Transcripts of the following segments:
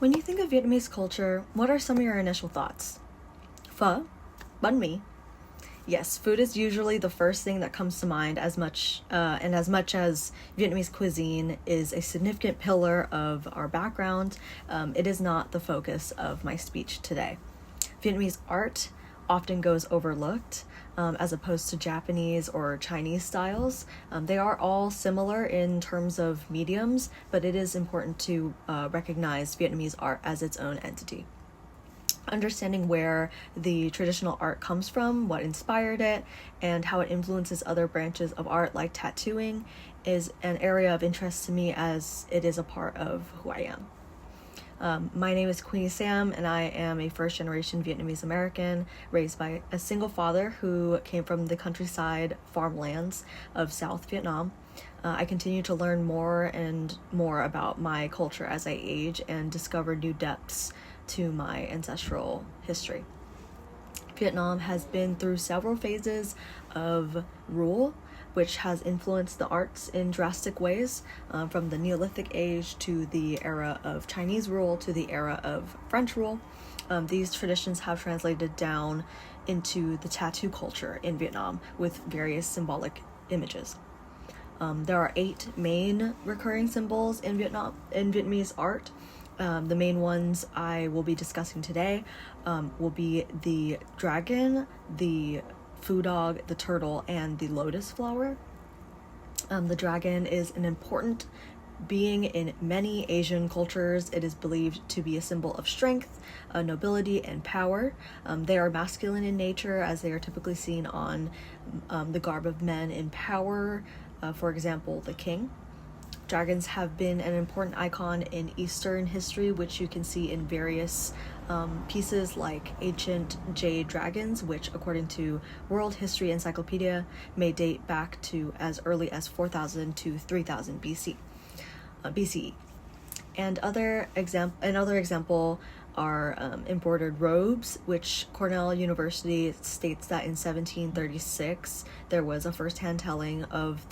When you think of Vietnamese culture, what are some of your initial thoughts? Pho? Banh mi? Yes, food is usually the first thing that comes to mind as much as Vietnamese cuisine is a significant pillar of our background, it is not the focus of my speech today. Vietnamese art often goes overlooked as opposed to Japanese or Chinese styles. They are all similar in terms of mediums, but it is important to recognize Vietnamese art as its own entity. Understanding where the traditional art comes from, what inspired it, and how it influences other branches of art like tattooing is an area of interest to me as it is a part of who I am. My name is Queenie Sam, and I am a first-generation Vietnamese American raised by a single father who came from the countryside farmlands of South Vietnam. I continue to learn more and more about my culture as I age and discover new depths to my ancestral history. Vietnam has been through several phases of rule, which has influenced the arts in drastic ways, from the Neolithic age to the era of Chinese rule to the era of French rule. These traditions have translated down into the tattoo culture in Vietnam with various symbolic images. There are 8 main recurring symbols in Vietnamese art. The main ones I will be discussing today will be the dragon, the phu dog, the turtle, and the lotus flower. The dragon is an important being in many Asian cultures. It is believed to be a symbol of strength, nobility, and power. They are masculine in nature, as they are typically seen on the garb of men in power, for example, the king. Dragons have been an important icon in Eastern history, which you can see in various pieces like ancient jade dragons, which according to World History Encyclopedia may date back to as early as 4000 to 3000 BCE. And another example are embroidered robes, which Cornell University states that in 1736 there was a first-hand telling of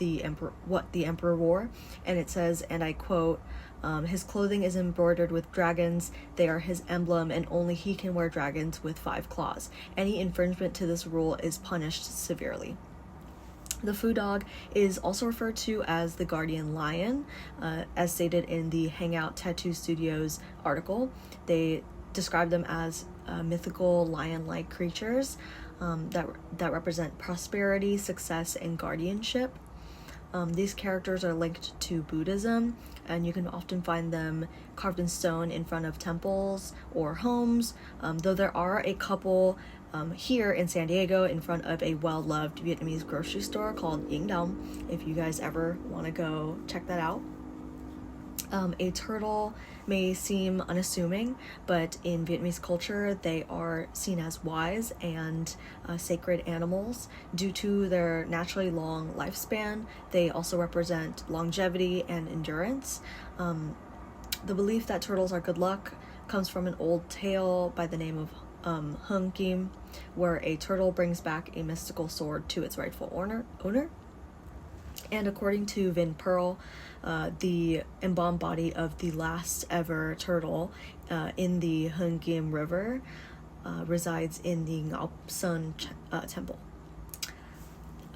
what the emperor wore, and it says, and I quote, his clothing is embroidered with dragons, they are his emblem, and only he can wear dragons with 5 claws. Any infringement to this rule is punished severely. The phu dog is also referred to as the guardian lion, as stated in the Hangout Tattoo Studios article. They describe them as mythical lion-like creatures that represent prosperity, success, and guardianship. These characters are linked to Buddhism, and you can often find them carved in stone in front of temples or homes, though there are a couple here in San Diego in front of a well-loved Vietnamese grocery store called Ying Dong, if you guys ever want to go check that out. A turtle may seem unassuming, but in Vietnamese culture, they are seen as wise and sacred animals. Due to their naturally long lifespan, they also represent longevity and endurance. The belief that turtles are good luck comes from an old tale by the name of Hung Kim, where a turtle brings back a mystical sword to its rightful owner. And according to Vin Pearl, the embalmed body of the last ever turtle in the Hung Kim River resides in the Ngọc Sơn temple.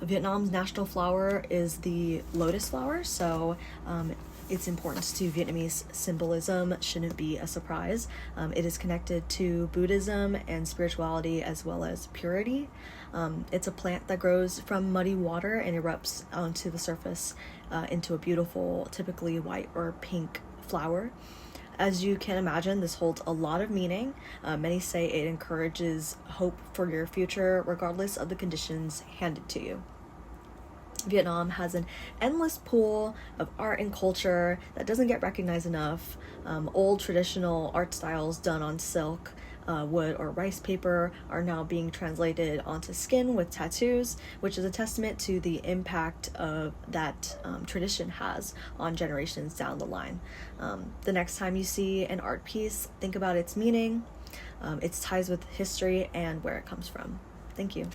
Vietnam's national flower is the lotus flower, so its importance to Vietnamese symbolism shouldn't be a surprise. It is connected to Buddhism and spirituality as well as purity. It's a plant that grows from muddy water and erupts onto the surface into a beautiful, typically white or pink flower. As you can imagine, this holds a lot of meaning. Many say it encourages hope for your future, regardless of the conditions handed to you. Vietnam has an endless pool of art and culture that doesn't get recognized enough. Old traditional art styles done on silk, wood, or rice paper are now being translated onto skin with tattoos, which is a testament to the impact of that tradition has on generations down the line. The next time you see an art piece, think about its meaning, its ties with history, and where it comes from. Thank you.